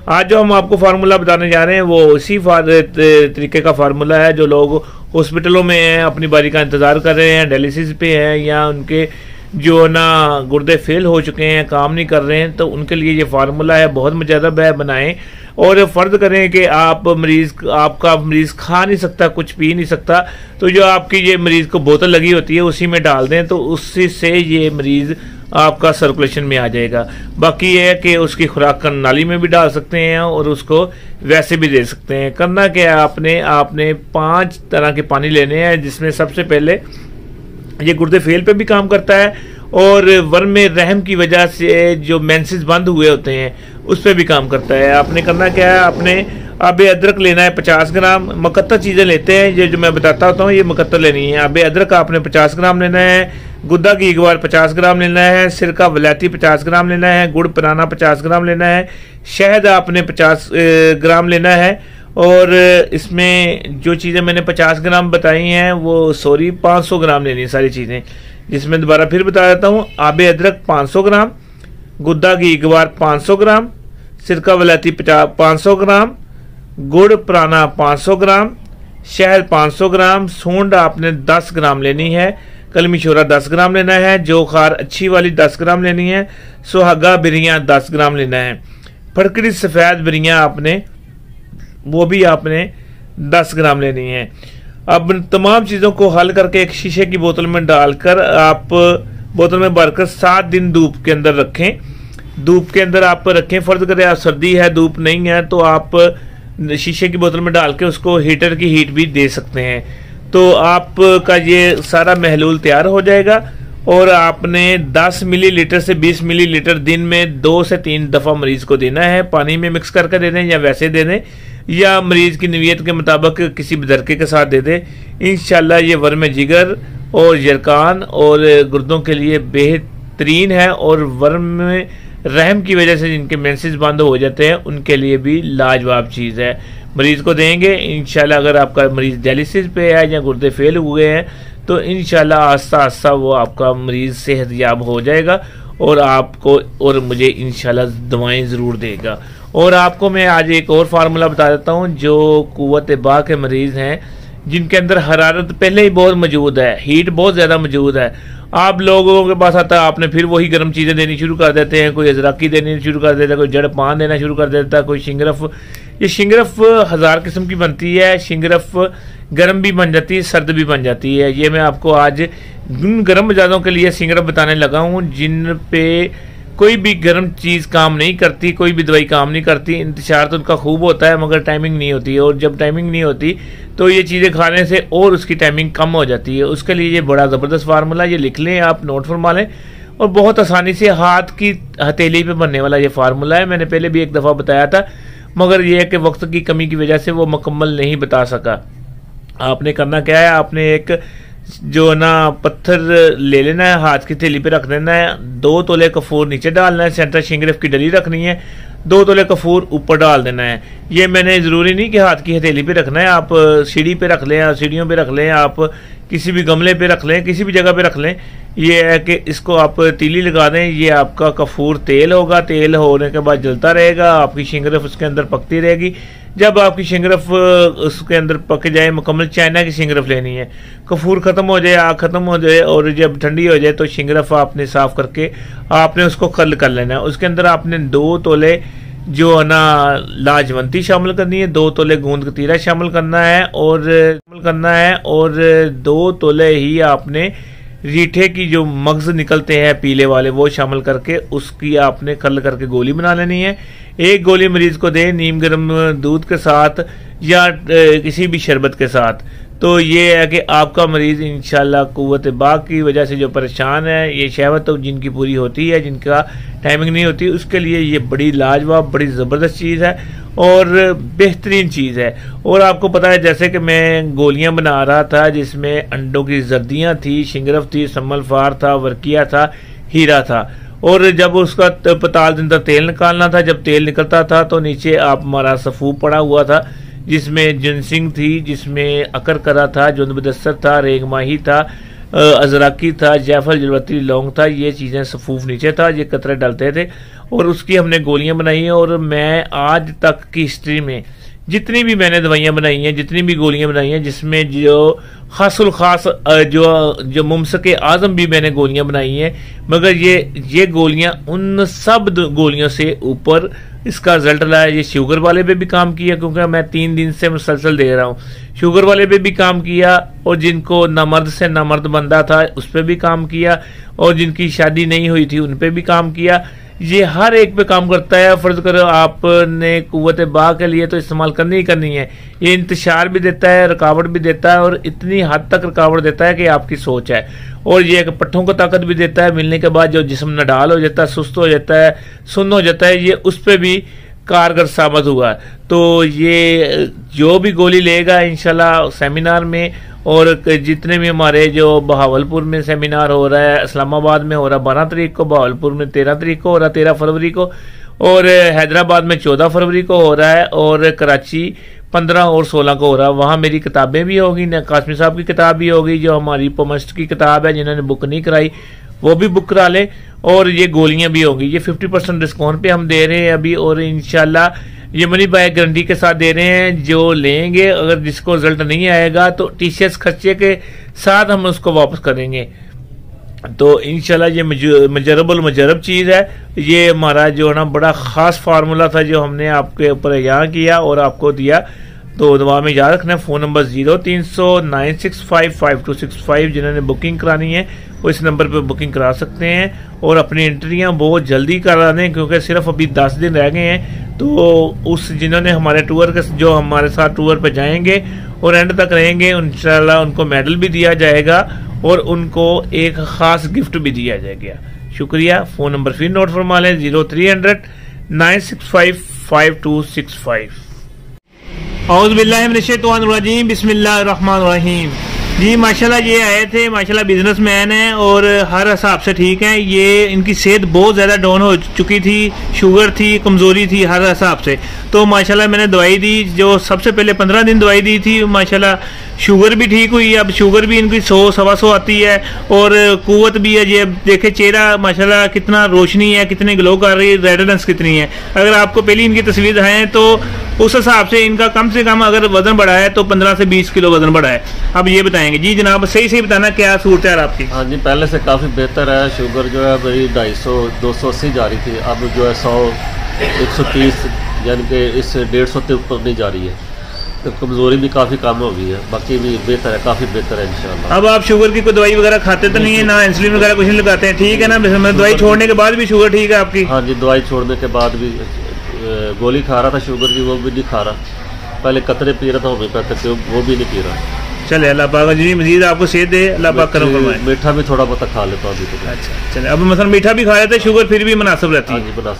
आज जो हम आपको फार्मूला बताने जा रहे हैं वो उसी तरीके का फार्मूला है। जो लोग हॉस्पिटलों में हैं, अपनी बारी का इंतज़ार कर रहे हैं, डायलिसिस पे हैं, या उनके जो ना गुर्दे फेल हो चुके हैं, काम नहीं कर रहे हैं, तो उनके लिए ये फार्मूला है, बहुत मुजरब है। बनाएं और फ़र्ज़ करें कि आपका मरीज़ खा नहीं सकता, कुछ पी नहीं सकता, तो जो आपकी ये मरीज़ को बोतल लगी होती है उसी में डाल दें, तो उससे से ये मरीज़ आपका सर्कुलेशन में आ जाएगा। बाकी ये है कि उसकी खुराक नाली में भी डाल सकते हैं और उसको वैसे भी दे सकते हैं। करना क्या है, आपने 5 तरह के पानी लेने हैं, जिसमें सबसे पहले ये गुर्दे फेल पे भी काम करता है और वर्म में रहम की वजह से जो मेंसेस बंद हुए होते हैं उस पर भी काम करता है। आपने करना क्या है, आपने आबे अदरक लेना है 50 ग्राम। मुकत्तर चीज़ें लेते हैं, ये जो मैं बताता होता हूँ ये मुकत्तर लेनी है। आबे अदरक आपने 50 ग्राम लेना है, गुद्दा घी गवार 50 ग्राम लेना है, सिरका वलैती 50 ग्राम लेना है, गुड़ पुराना 50 ग्राम लेना है, शहद आपने 50 ग्राम लेना है। और इसमें जो चीज़ें मैंने 50 ग्राम बताई हैं वो 500 ग्राम लेनी है सारी चीज़ें, जिसमें दोबारा फिर बता देता हूँ। आबे अदरक 500 ग्राम, गुद्दा घी गवार 500 ग्राम, सिरका वलैती 500 ग्राम, गुड़ पुराना 500 ग्राम, शहद 500 ग्राम, सूंड आपने 10 ग्राम लेनी है, कलमी शोरा 10 ग्राम लेना है, जो खार अच्छी वाली 10 ग्राम लेनी है, सुहागा बिरियाँ 10 ग्राम लेना है, फड़कड़ी सफ़ेद बिरियाँ आपने वो भी आपने 10 ग्राम लेनी है। अब तमाम चीज़ों को हल करके एक शीशे की बोतल में डालकर आप बोतल में भरकर 7 दिन धूप के अंदर रखें। धूप के अंदर आप रखें, फ़र्ज़ करें आप सर्दी है, धूप नहीं है, तो आप शीशे की बोतल में डाल के उसको हीटर की हीट भी दे सकते हैं। तो आपका ये सारा महलूल तैयार हो जाएगा और आपने 10 मिलीलीटर से 20 मिलीलीटर दिन में 2 से 3 दफ़ा मरीज़ को देना है। पानी में मिक्स करके दे दें या वैसे दे दें, या मरीज़ की नवीयत के मुताबिक किसी बदरके के साथ दे दें। इंशाल्लाह ये वर्म जिगर और यरकान और गुर्दों के लिए बेहतरीन है, और वर्म में रहम की वजह से जिनके मेंसेस बंद हो जाते हैं उनके लिए भी लाजवाब चीज़ है। मरीज़ को देंगे इंशाल्लाह। अगर आपका मरीज़ डायलिसिस पे है या गुर्दे फेल हुए हैं तो इंशाल्लाह आस्ता आस्ता वो आपका मरीज़ सेहतयाब हो जाएगा और आपको और मुझे इंशाल्लाह दवाएं ज़रूर देगा। और आपको मैं आज एक और फार्मूला बता देता हूँ। जो कुव्वत बा के मरीज़ हैं जिनके अंदर हरारत पहले ही बहुत मौजूद है, हीट बहुत ज़्यादा मौजूद है, आप लोगों के पास आता है, आपने फिर वही गर्म चीज़ें देनी शुरू कर देते हैं। कोई अजराकी देनी शुरू कर देता है, कोई जड़ पान देना शुरू कर देता है, कोई शिंगरफ। ये शिंगरफ 1000 किस्म की बनती है। शिंगरफ गर्म भी बन जाती है, सर्द भी बन जाती है। ये मैं आपको आज गर्म मिजाजों के लिए शिंगरफ बताने लगा हूँ, जिन पे कोई भी गर्म चीज़ काम नहीं करती, कोई भी दवाई काम नहीं करती। इंतशार तो उनका खूब होता है मगर टाइमिंग नहीं होती, और जब टाइमिंग नहीं होती तो ये चीज़ें खाने से और उसकी टाइमिंग कम हो जाती है। उसके लिए ये बड़ा ज़बरदस्त फार्मूला, ये लिख लें, आप नोट फरमा लें, और बहुत आसानी से हाथ की हथेली पे बनने वाला ये फार्मूला है। मैंने पहले भी एक दफ़ा बताया था, मगर यह है कि वक्त की कमी की वजह से वो मुकम्मल नहीं बता सका। आपने करना क्या है, आपने एक जो ना पत्थर ले लेना है, हाथ की थैली पे रख देना है, 2 तोले कफूर नीचे डालना है, सेंटर शिंगरफ की डली रखनी है, 2 तोले कफूर ऊपर डाल देना है। ये मैंने ज़रूरी नहीं कि हाथ की हथेली पे रखना है, आप सीढ़ी पे रख लें, सीढ़ियों पे रख लें, आप किसी भी गमले पे रख लें, किसी भी जगह पे रख लें। ये है कि इसको आप तीली लगा दें, ये आपका कफूर तेल होगा, तेल होने के बाद जलता रहेगा, आपकी शिंगरफ उसके अंदर पकती रहेगी। जब आपकी शिंगरफ उसके अंदर पक जाए, मुकम्मल चाइना की शिंगरफ लेनी है, कफूर ख़त्म हो जाए, आग ख़त्म हो जाए और जब ठंडी हो जाए तो शिंगरफ आपने साफ़ करके आपने उसको कल कर लेना है। उसके अंदर आपने 2 तोले जो है ना लाजवंती शामिल करनी है, 2 तोले गूंद कतीरा शामिल करना है, और 2 तोले ही आपने रीठे की जो मगज़ निकलते हैं पीले वाले वो शामिल करके उसकी आपने खल करके गोली बना लेनी है। 1 गोली मरीज़ को दें नीम गर्म दूध के साथ या किसी भी शरबत के साथ। तो ये है कि आपका मरीज़ इंशाल्लाह कुव्वत बा की वजह से जो परेशान है, ये शहवत तो जिनकी पूरी होती है, जिनका टाइमिंग नहीं होती, उसके लिए ये बड़ी लाजवाब बड़ी ज़बरदस्त चीज़ है और बेहतरीन चीज़ है। और आपको पता है जैसे कि मैं गोलियां बना रहा था जिसमें अंडों की जर्दियाँ थी, शिंगरफ थी, सम्मलफार था, वर्किया था, हीरा था, और जब उसका पताल के अंदर तेल निकालना था, जब तेल निकलता था तो नीचे आप हमारा सफ़ूफ पड़ा हुआ था, जिसमें जिनसिंग थी, जिसमें अकर करा था, जुंदबदस्तर था, रेगमाही था, अजराकी था, जायफल जलवती लौंग था, ये चीज़ें सफूफ नीचे था, ये कतरे डालते थे। और उसकी हमने गोलियां बनाई हैं। और मैं आज तक की हिस्ट्री में जितनी भी मैंने दवाइयां बनाई हैं, जितनी भी गोलियां बनाई हैं, जिसमें जो खासुल खास जो मुमसक आज़म भी मैंने गोलियां बनाई हैं, मगर ये गोलियां उन सब गोलियों से ऊपर इसका रिजल्ट लाया। ये शुगर वाले पे भी काम किया, क्योंकि मैं 3 दिन से मुसलसल दे रहा हूँ। शुगर वाले पे भी काम किया, और जिनको नामर्द से नामर्द बंदा था उस पर भी काम किया, और जिनकी शादी नहीं हुई थी उन पे भी काम किया। ये हर एक पे काम करता है। फर्ज करो आपने कुव्वत बा के लिए तो इस्तेमाल करनी ही करनी है। ये इंतशार भी देता है, रुकावट भी देता है, और इतनी हद तक रुकावट देता है कि आपकी सोच है। और ये पट्ठों को ताकत भी देता है। मिलने के बाद जो जिस्म नडाल हो जाता है, सुस्त हो जाता है, सुन्न हो जाता है, ये उस पर भी कारगर साबित हुआ। तो ये जो भी गोली लेगा इंशाल्लाह सेमिनार में, और जितने भी हमारे जो बहावलपुर में सेमिनार हो रहा है, इस्लामाबाद में हो रहा है 12 तारीख को, बहावलपुर में 13 तारीख को हो रहा है, 13 फरवरी को, और हैदराबाद में 14 फरवरी को हो रहा है, और कराची 15 और 16 को हो रहा है। वहाँ मेरी किताबें भी होगी, कासमी साहब की किताब भी होगी, जो हमारी पोमस्ट की किताब है, जिन्होंने बुक नहीं कराई वो भी बुक करा ले, और ये गोलियां भी होंगी। ये 50% डिस्काउंट पे हम दे रहे हैं अभी, और इंशाल्लाह ये मनी बाय गारंटी के साथ दे रहे हैं। जो लेंगे, अगर जिसको रिजल्ट नहीं आएगा तो टीसीएस खर्चे के साथ हम उसको वापस करेंगे। तो इंशाल्लाह ये मुजरब चीज़ है। ये हमारा जो है ना बड़ा ख़ास फार्मूला था जो हमने आपके ऊपर यहाँ किया और आपको दिया। तो दुआ में याद रखना। फ़ोन नंबर 030096555265, जिन्होंने बुकिंग करानी है वो इस नंबर पर बुकिंग करा सकते हैं, और अपनी एंट्रियाँ बहुत जल्दी करा दें, क्योंकि सिर्फ अभी 10 दिन रह गए हैं। तो उस जिन्होंने हमारे टूर के जो हमारे साथ टूर पर जाएंगे और एंड तक रहेंगे, इंशाल्लाह उनको मेडल भी दिया जाएगा और उनको एक ख़ास गिफ्ट भी दिया जाएगा। शुक्रिया। फ़ोन नंबर फिर नोट फरमा लें, 0300-965-5265। औज़ुबिल्लाहिमिनश्शैतानिर्रजीम, बिस्मिल्लाहिर्रहमानिर्रहीम। जी माशाल्लाह ये आए थे, माशाल्लाह बिजनेसमैन हैं और हर हिसाब से ठीक हैं। ये इनकी सेहत बहुत ज़्यादा डाउन हो चुकी थी, शुगर थी, कमज़ोरी थी हर हिसाब से। तो माशाल्लाह मैंने दवाई दी, जो सबसे पहले 15 दिन दवाई दी थी, माशाल्लाह शुगर भी ठीक हुई। अब शुगर भी इनकी 100-125 आती है, और कुव्वत भी है। ये देखे चेहरा माशाल्लाह कितना रोशनी है, कितने ग्लो कर रही है, रेडनेस कितनी है। अगर आपको पहली इनकी तस्वीर दिखाएं तो उस हिसाब से इनका कम से कम अगर वजन बढ़ा है तो 15 से 20 किलो वजन बढ़ा है। अब ये बताएंगे जी जनाब, सही बताना क्या सूरत है आपकी? हाँ जी, पहले से काफ़ी बेहतर है। शुगर जो है मेरी 250-280 जा रही थी, अब जो है 100-130 यानी कि इस 150 के ऊपर नहीं जा रही है। तो कमज़ोरी भी काफ़ी कम हो गई है, बाकी भी बेहतर है, काफ़ी बेहतर है इंशाल्लाह। अब आप शुगर की कोई दवाई वगैरह खाते तो नहीं है ना, इंसुलिन वगैरह कुछ नहीं लगाते हैं, ठीक है ना? दवाई छोड़ने के बाद भी शुगर ठीक है आपकी? हाँ जी, दवाई छोड़ने के बाद भी गोली खा रहा था शुगर की, वो भी नहीं खा रहा। पहले कतरे पी रहा था होम्योपैथिक के, वो भी नहीं पी रहा। चले अल्लाह पाक जी मजीद आपको सेहत दे, अल्लाह पाक करम फरमाए। मीठा भी थोड़ा बहुत खा लेता हूँ अभी तो। अच्छा चले, अब मतलब मीठा भी खा लेते, शुगर फिर भी मुनासिब रहती है? हाँ जी, मुनासिब।